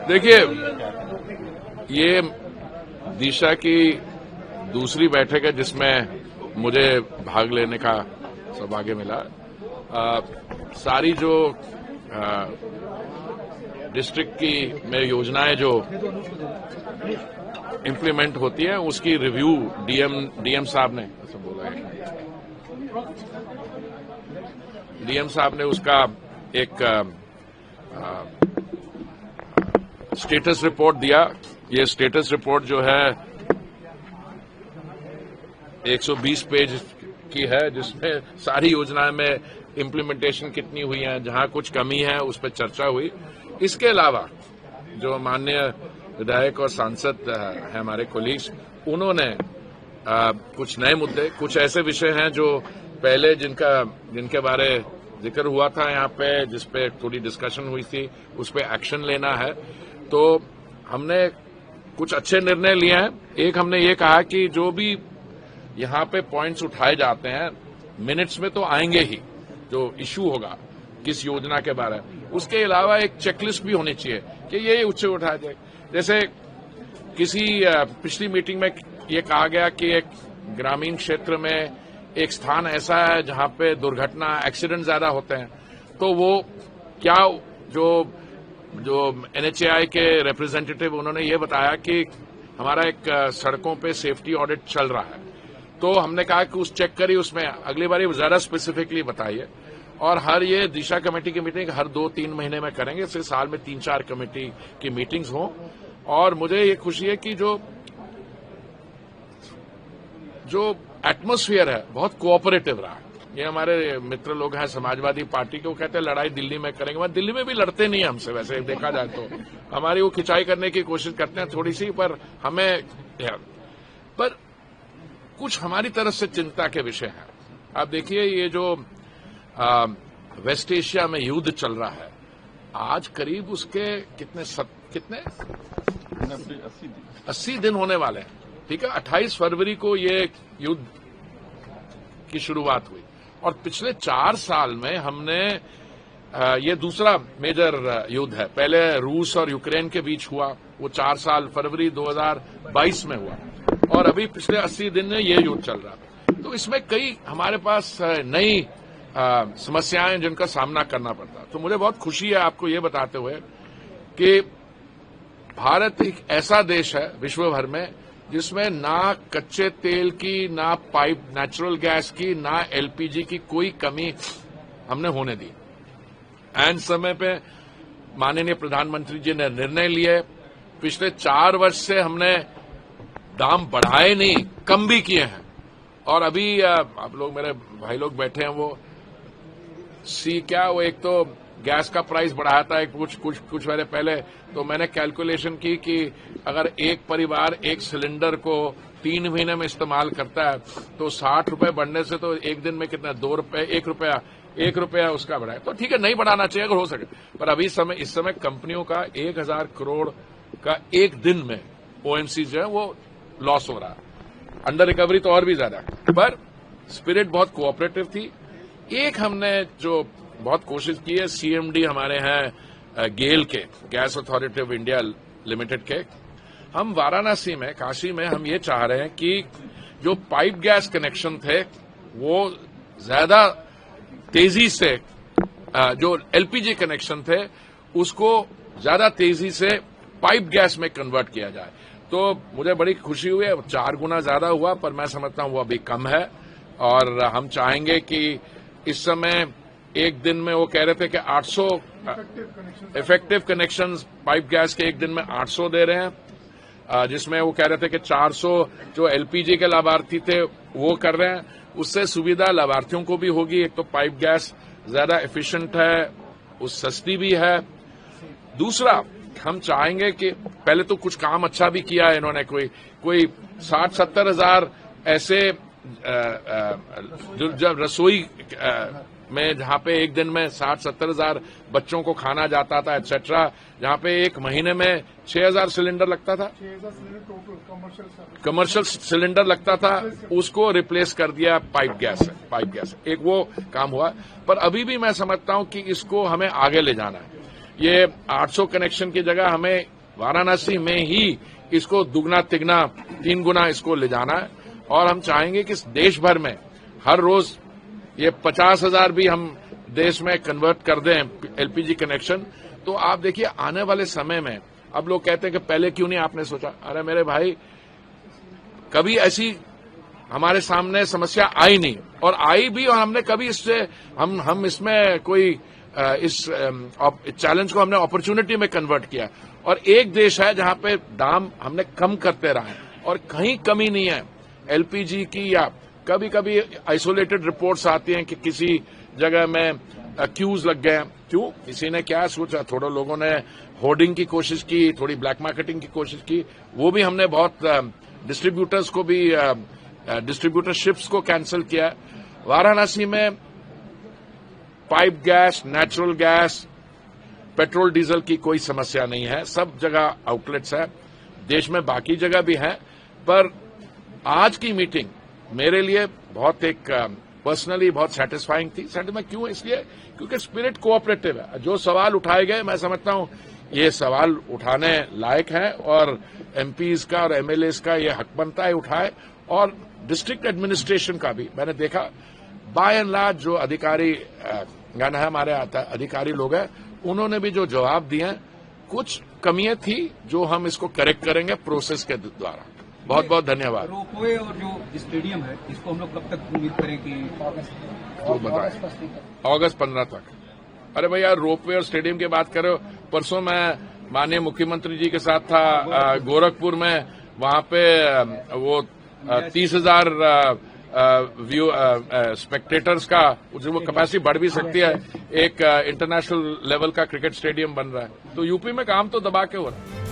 देखिए, ये दिशा की दूसरी बैठक है जिसमें मुझे भाग लेने का सौभाग्य मिला। सारी जो डिस्ट्रिक्ट की में योजनाएं जो इम्प्लीमेंट होती है उसकी रिव्यू डीएम साहब ने ऐसा बोला है, डीएम साहब ने उसका एक स्टेटस रिपोर्ट दिया। ये स्टेटस रिपोर्ट जो है 120 पेज की है, जिसमें सारी योजनाएं में इम्प्लीमेंटेशन कितनी हुई है, जहां कुछ कमी है उस पर चर्चा हुई। इसके अलावा जो माननीय विधायक और सांसद हैं हमारे कोलीग्स, उन्होंने कुछ नए मुद्दे, कुछ ऐसे विषय हैं जो पहले जिनके बारे जिक्र हुआ था यहाँ पे, जिसपे थोड़ी डिस्कशन हुई थी, उस पे एक्शन लेना है। तो हमने कुछ अच्छे निर्णय लिए हैं। एक, हमने ये कहा कि जो भी यहाँ पे पॉइंट्स उठाए जाते हैं मिनट्स में तो आएंगे ही, जो इश्यू होगा किस योजना के बारे में, उसके अलावा एक चेकलिस्ट भी होनी चाहिए कि ये उच्च उठाया जाए। जैसे किसी पिछली मीटिंग में ये कहा गया कि एक ग्रामीण क्षेत्र में एक स्थान ऐसा है जहां पे दुर्घटना, एक्सीडेंट ज्यादा होते हैं, तो वो क्या जो एनएचएआई के रिप्रेजेंटेटिव, उन्होंने ये बताया कि हमारा एक सड़कों पे सेफ्टी ऑडिट चल रहा है। तो हमने कहा कि उस चेक करिए, उसमें अगली बार ज्यादा स्पेसिफिकली बताइए। और हर ये दिशा कमेटी की मीटिंग हर 2-3 महीने में करेंगे, इससे साल में 3-4 कमेटी की मीटिंग्स हों। और मुझे ये खुशी है कि जो एटमॉस्फेयर है बहुत कोऑपरेटिव रहा है। ये हमारे मित्र लोग हैं समाजवादी पार्टी के, वो कहते हैं लड़ाई दिल्ली में करेंगे। मैं दिल्ली में भी लड़ते नहीं हमसे, वैसे देखा जाए तो हमारी वो खिंचाई करने की कोशिश करते हैं थोड़ी सी, पर कुछ हमारी तरफ से चिंता के विषय हैं। आप देखिए, ये जो वेस्ट एशिया में युद्ध चल रहा है, आज करीब उसके कितने 80 दिन होने वाले हैं। ठीक है, 28 फरवरी को ये युद्ध की शुरुआत हुई और पिछले 4 साल में हमने ये दूसरा मेजर युद्ध है। पहले रूस और यूक्रेन के बीच हुआ, वो 4 साल फरवरी 2022 में हुआ, और अभी पिछले 80 दिन में ये युद्ध चल रहा है। तो इसमें कई हमारे पास नई समस्याएं जिनका सामना करना पड़ता है। तो मुझे बहुत खुशी है आपको ये बताते हुए कि भारत एक ऐसा देश है विश्व भर में जिसमें ना कच्चे तेल की, ना पाइप नेचुरल गैस की, ना एलपीजी की कोई कमी हमने होने दी। ऐन समय पे माननीय प्रधानमंत्री जी ने निर्णय लिए। पिछले 4 वर्ष से हमने दाम बढ़ाए नहीं, कम भी किए हैं। और अभी आप लोग, मेरे भाई लोग बैठे हैं, वो वो एक तो गैस का प्राइस बढ़ाया था कुछ महीने पहले। तो मैंने कैलकुलेशन की कि अगर एक परिवार एक सिलेंडर को 3 महीने में इस्तेमाल करता है तो 60 रुपए बढ़ने से तो एक दिन में कितना, 2 रुपए, 1 रुपया उसका बढ़ाए। तो ठीक है, नहीं बढ़ाना चाहिए अगर हो सके, पर अभी इस समय कंपनियों का 1000 करोड़ का एक दिन में ओएमसी जो है वो लॉस हो रहा है। अंडर रिकवरी तो और भी ज्यादा, पर स्पिरिट बहुत कोऑपरेटिव थी। एक हमने जो बहुत कोशिश की है, सीएमडी हमारे हैं गेल के, gas authority of India limited के, हम वाराणसी में, काशी में हम ये चाह रहे हैं कि जो पाइप गैस कनेक्शन थे वो ज्यादा तेजी से, जो एलपीजी कनेक्शन थे उसको ज्यादा तेजी से पाइप गैस में कन्वर्ट किया जाए। तो मुझे बड़ी खुशी हुई है, 4 गुना ज्यादा हुआ, पर मैं समझता हूं वो अभी कम है। और हम चाहेंगे कि इस समय एक दिन में, वो कह रहे थे कि 800 इफेक्टिव कनेक्शंस पाइप गैस के एक दिन में 800 दे रहे हैं, जिसमें वो कह रहे थे कि 400 जो एलपीजी के लाभार्थी थे वो कर रहे हैं। उससे सुविधा लाभार्थियों को भी होगी। एक तो पाइप गैस ज्यादा एफिशिएंट है, उस सस्ती भी है। दूसरा, हम चाहेंगे कि पहले तो कुछ काम अच्छा भी किया है इन्होंने, कोई 60-70 हजार ऐसे जब रसोई में, जहां पे एक दिन में 60-70 हजार बच्चों को खाना जाता था एटसेट्रा, जहां पे एक महीने में 6000 सिलेंडर लगता था, 6000 सिलेंडर कमर्शियल सिलेंडर लगता था, उसको रिप्लेस कर दिया पाइप गैस। एक वो काम हुआ, पर अभी भी मैं समझता हूं कि इसको हमें आगे ले जाना है। ये 800 कनेक्शन की जगह हमें वाराणसी में ही इसको दुगना तिगना 3 गुना इसको ले जाना है। और हम चाहेंगे कि देश भर में हर रोज ये 50,000 भी हम देश में कन्वर्ट कर दें एलपीजी कनेक्शन। तो आप देखिए आने वाले समय में, अब लोग कहते हैं कि पहले क्यों नहीं आपने सोचा। अरे मेरे भाई, कभी ऐसी हमारे सामने समस्या आई नहीं, और आई भी और हमने कभी इससे हम इसमें कोई इस चैलेंज को हमने अपॉर्चुनिटी में कन्वर्ट किया। और एक देश है जहां पे दाम हमने कम करते रहे और कहीं कमी नहीं है एलपीजी की। या कभी कभी आइसोलेटेड रिपोर्ट्स आती हैं कि किसी जगह में क्यूज लग गए। क्यों? किसी ने क्या सोचा, थोड़े लोगों ने होर्डिंग की कोशिश की, थोड़ी ब्लैक मार्केटिंग की कोशिश की। वो भी हमने बहुत डिस्ट्रीब्यूटर्स को भी डिस्ट्रीब्यूटरशिप्स को कैंसिल किया। वाराणसी में pipe gas, natural gas, petrol diesel की कोई समस्या नहीं है। सब जगह आउटलेट्स है, देश में बाकी जगह भी है। पर आज की मीटिंग मेरे लिए बहुत एक पर्सनली बहुत सेटिस्फाइंग थी। सेटिस्फाइंग क्यों? इसलिए क्योंकि स्पिरिट कोऑपरेटिव है। जो सवाल उठाए गए, मैं समझता हूं ये सवाल उठाने लायक है और एमपीज का और एमएलएज का ये हक बनता है उठाए। और डिस्ट्रिक्ट एडमिनिस्ट्रेशन का भी मैंने देखा, बाय एंड लार्ज जो अधिकारी गण है, हमारे अधिकारी लोग हैं, उन्होंने भी जो जवाब दिए हैं, कुछ कमियां थी जो हम इसको करेक्ट करेंगे प्रोसेस के द्वारा। बहुत बहुत धन्यवाद। रोपवे और जो स्टेडियम है, इसको हम लोग कब तक उम्मीद करें कि तो बताएं? अगस्त 15 तक। अरे भैया, रोपवे और स्टेडियम की बात कर रहे हो। परसों मैं माननीय मुख्यमंत्री जी के साथ था गोरखपुर में। वहां पे वो 30,000 व्यू स्पेक्टेटर्स का वो कैपेसिटी बढ़ भी सकती है। एक इंटरनेशनल लेवल का क्रिकेट स्टेडियम बन रहा है। तो यूपी में काम तो दबा के हो रहा है।